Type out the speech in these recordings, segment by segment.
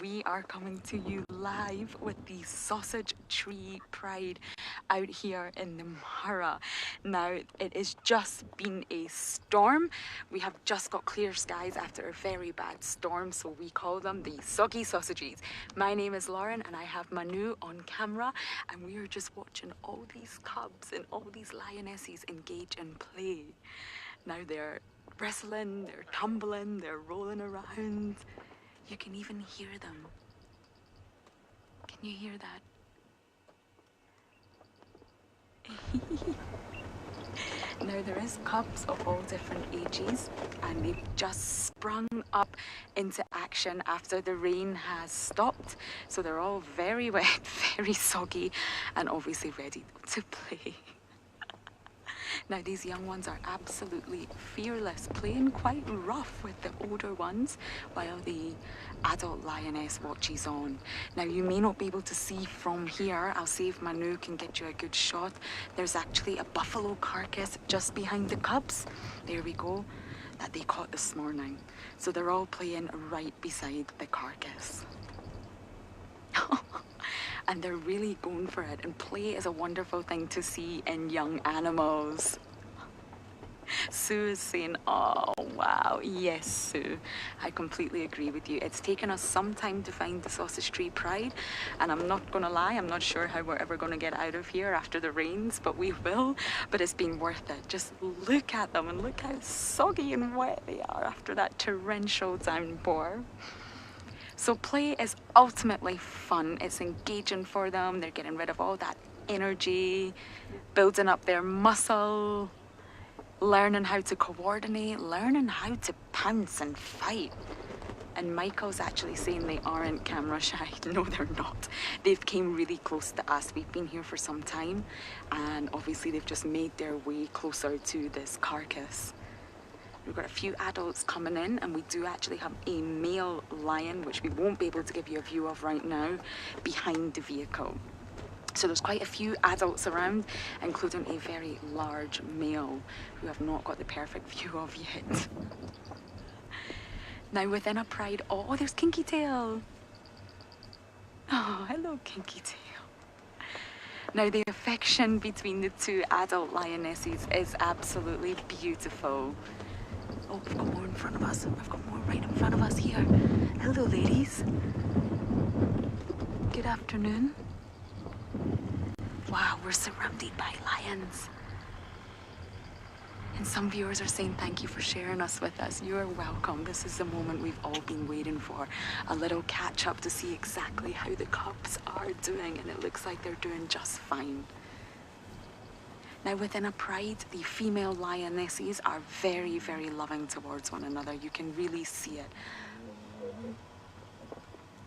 we are coming to you live with the Sausage Tree Pride out here in Namara. Now, it has just been a storm. We have just got clear skies after a very bad storm, so we call them the Soggy Sausages. My name is Lauren and I have Manu on camera, and we are just watching all these cubs and all these lionesses engage in play. Now they're wrestling, they're tumbling, they're rolling around. You can even hear them. Can you hear that? Now there is cubs of all different ages, and they've just sprung up into action after the rain has stopped. So they're all very wet, very soggy, and obviously ready to play. Now these young ones are absolutely fearless, playing quite rough with the older ones while the adult lioness watches on. Now you may not be able to see from here. I'll see if Manu can get you a good shot. There's actually a buffalo carcass just behind the cubs. There we go, that they caught this morning. So they're all playing right beside the carcass. And they're really going for it, and play is a wonderful thing to see in young animals. Sue is saying, oh wow, yes Sue, I completely agree with you. It's taken us some time to find the Sausage Tree Pride, and I'm not gonna lie, I'm not sure how we're ever gonna get out of here after the rains, but we will. But it's been worth it. Just look at them and look how soggy and wet they are after that torrential downpour. So play is ultimately fun. It's engaging for them. They're getting rid of all that energy, building up their muscle, learning how to coordinate, learning how to pounce and fight. And Michael's actually saying they aren't camera shy. No, they're not. They've came really close to us. We've been here for some time, and obviously they've just made their way closer to this carcass. We've got a few adults coming in, and we do actually have a male lion, which we won't be able to give you a view of right now, behind the vehicle. So there's quite a few adults around, including a very large male who I've not got the perfect view of yet. Now within a pride, oh, there's Kinky Tail. Oh, hello, Kinky Tail. Now the affection between the two adult lionesses is absolutely beautiful. Oh, we've got more in front of us. We've got more right in front of us here. Hello, ladies. Good afternoon. Wow, we're surrounded by lions. And some viewers are saying thank you for sharing us with us. You're welcome. This is the moment we've all been waiting for. A little catch up to see exactly how the cubs are doing, and it looks like they're doing just fine. Now within a pride, the female lionesses are very, very loving towards one another. You can really see it.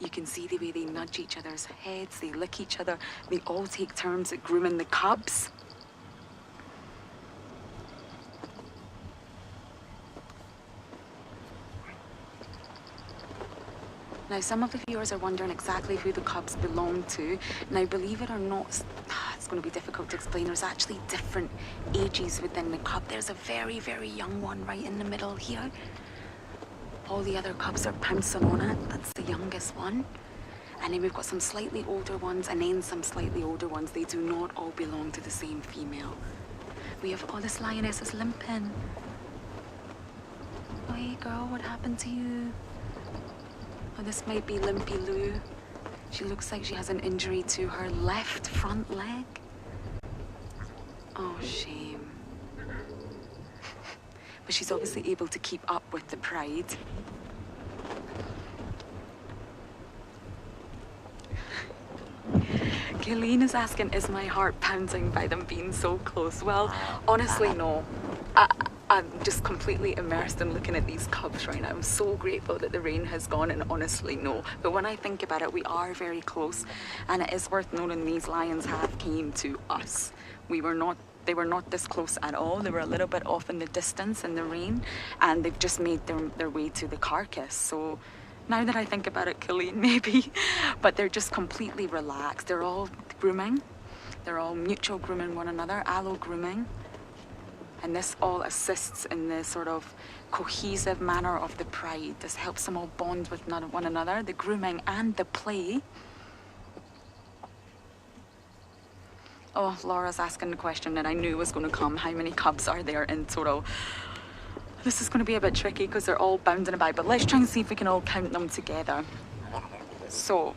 You can see the way they nudge each other's heads, they lick each other, they all take turns at grooming the cubs. Now, some of the viewers are wondering exactly who the cubs belong to. Now, believe it or not, it's going to be difficult to explain. There's actually different ages within the cub. There's a very, very young one right in the middle here. All the other cubs are pouncing on it. That's the youngest one. And then we've got some slightly older ones, and then some slightly older ones. They do not all belong to the same female. We have, oh, this lioness is limping. Oh, hey girl, what happened to you? Oh, this might be Limpy Lou. She looks like she has an injury to her left front leg. Oh, shame. But she's obviously able to keep up with the pride. Kayleen is asking, is my heart pounding by them being so close? Well, honestly, no. I'm just completely immersed in looking at these cubs right now. I'm so grateful that the rain has gone, and honestly, no. But when I think about it, we are very close, and it is worth noting these lions have came to us. They were not this close at all. They were a little bit off in the distance in the rain, and they've just made their way to the carcass. So now that I think about it, Colleen, maybe, but they're just completely relaxed. They're all grooming. They're all mutual grooming one another, allo grooming. And this all assists in the sort of cohesive manner of the pride. This helps them all bond with one another, the grooming and the play. Oh, Laura's asking the question that I knew was going to come. How many cubs are there in total? This is going to be a bit tricky because they're all bounding about, but let's try and see if we can all count them together. So,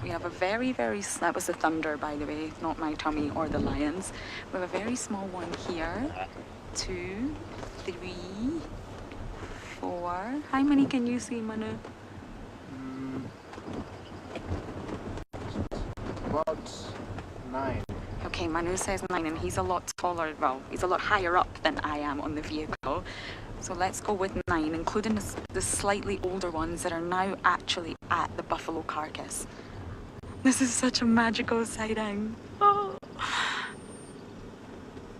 we have a very, that was the thunder, by the way, not my tummy or the lions. We have a very small one here. 2, 3, 4. How many can you see, Manu? About 9. Okay, Manu says 9, and he's a lot taller, well, he's a lot higher up than I am on the vehicle. So let's go with 9, including the slightly older ones that are now actually at the buffalo carcass. This is such a magical sighting. Oh.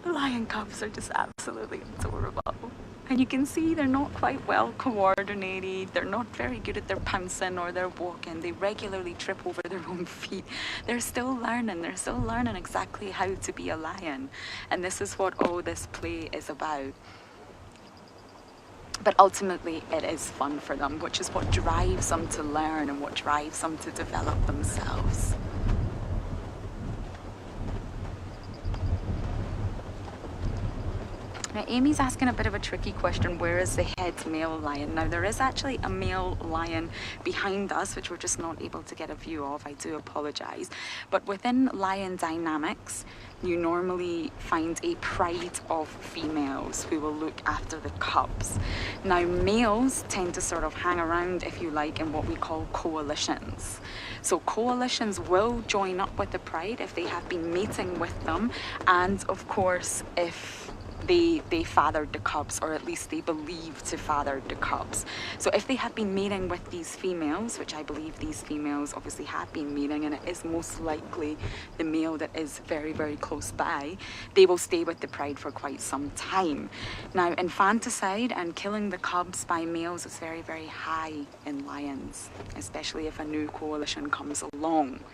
The lion cubs are just absolutely adorable. And you can see they're not quite well coordinated. They're not very good at their pouncing or their walking. They regularly trip over their own feet. They're still learning. They're still learning exactly how to be a lion. And this is what all this play is about. But ultimately, it is fun for them, which is what drives them to learn and what drives them to develop themselves. Now, Amy's asking a bit of a tricky question. Where is the head male lion? Now, there is actually a male lion behind us, which we're just not able to get a view of. I do apologise. But within lion dynamics, you normally find a pride of females who will look after the cubs. Now, males tend to sort of hang around, if you like, in what we call coalitions. So coalitions will join up with the pride if they have been mating with them, and of course, if they fathered the cubs, or at least they believe to father the cubs. So if they have been mating with these females, which I believe these females obviously have been mating, and it is most likely the male that is very, very close by, they will stay with the pride for quite some time. Now, infanticide and killing the cubs by males is very, very high in lions, especially if a new coalition comes along.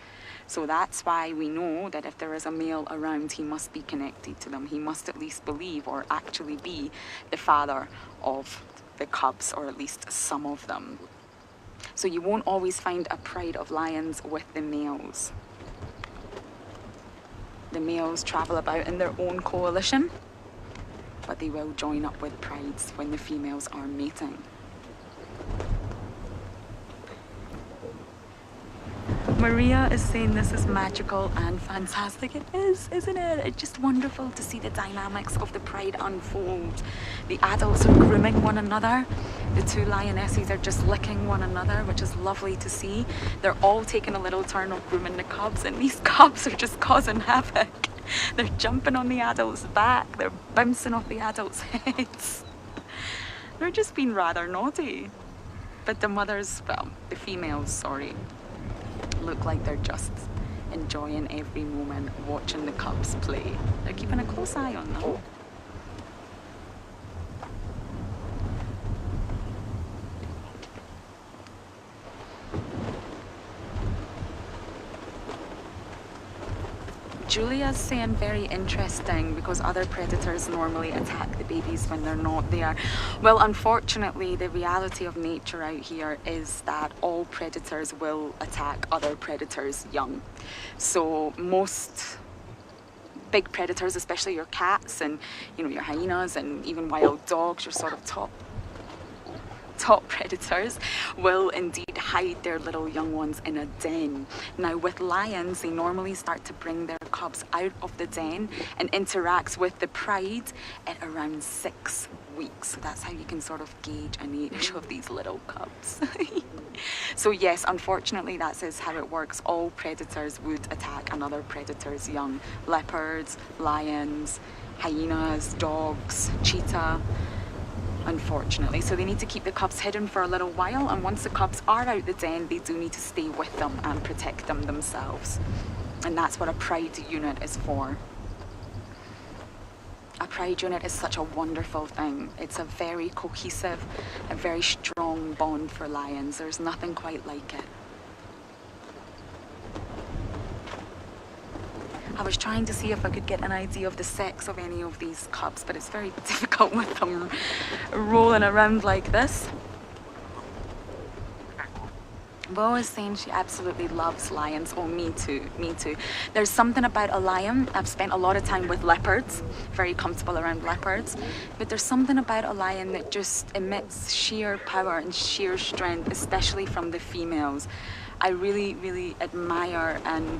So that's why we know that if there is a male around, he must be connected to them. He must at least believe or actually be the father of the cubs, or at least some of them. So you won't always find a pride of lions with the males. The males travel about in their own coalition, but they will join up with prides when the females are mating. Maria is saying this is magical and fantastic. It is, isn't it? It's just wonderful to see the dynamics of the pride unfold. The adults are grooming one another. The two lionesses are just licking one another, which is lovely to see. They're all taking a little turn of grooming the cubs, and these cubs are just causing havoc. They're jumping on the adults' back. They're bouncing off the adults' heads. They're just being rather naughty. But the mothers, well, the females, sorry, look like they're just enjoying every moment watching the cubs play. They're keeping a close eye on them. Julia's saying very interesting, because other predators normally attack the babies when they're not there. Well, unfortunately, the reality of nature out here is that all predators will attack other predators young. So most big predators, especially your cats and your hyenas and even wild dogs, your sort of top predators, will indeed hide their little young ones in a den. Now, with lions, they normally start to bring their cubs out of the den and interact with the pride at around 6 weeks. So that's how you can sort of gauge an age of these little cubs. So yes, unfortunately, that is how it works. All predators would attack another predator's young. Leopards, lions, hyenas, dogs, cheetah, unfortunately. So they need to keep the cubs hidden for a little while, and once the cubs are out the den, they do need to stay with them and protect them themselves. And that's what a pride unit is for. A pride unit is such a wonderful thing. It's a very cohesive, a very strong bond for lions. There's nothing quite like it. I was trying to see if I could get an idea of the sex of any of these cubs, but it's very difficult with them rolling around like this. Bo is saying she absolutely loves lions. Oh, me too, me too. There's something about a lion. I've spent a lot of time with leopards, very comfortable around leopards. But there's something about a lion that just emits sheer power and sheer strength, especially from the females. I really, really admire, and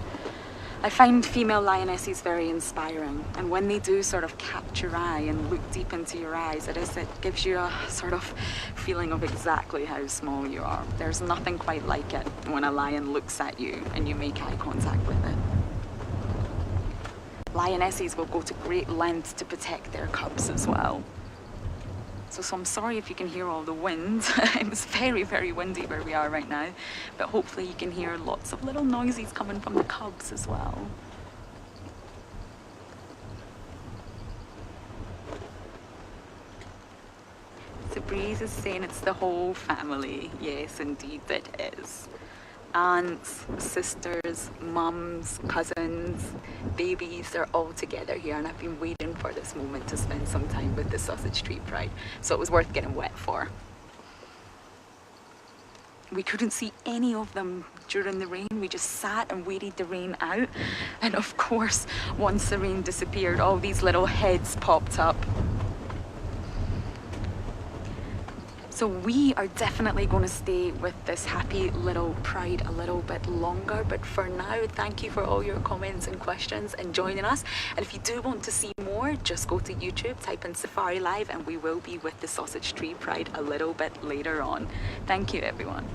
I find female lionesses very inspiring. And when they do sort of catch your eye and look deep into your eyes, it gives you a sort of feeling of exactly how small you are. There's nothing quite like it when a lion looks at you and you make eye contact with it. Lionesses will go to great lengths to protect their cubs as well. So I'm sorry if you can hear all the wind. It's very, very windy where we are right now, but hopefully you can hear lots of little noises coming from the cubs as well. So Breeze is saying it's the whole family. Yes, indeed it is. Aunts, sisters, mums, cousins, babies, they're all together here, and I've been waiting for this moment to spend some time with the Sausage Tree Pride, so it was worth getting wet for. We couldn't see any of them during the rain. We just sat and waited the rain out, and of course, once the rain disappeared, all these little heads popped up. So we are definitely going to stay with this happy little pride a little bit longer, but for now, thank you for all your comments and questions and joining us. And if you do want to see more, just go to YouTube, type in Safari Live, and we will be with the Sausage Tree Pride a little bit later on. Thank you, everyone.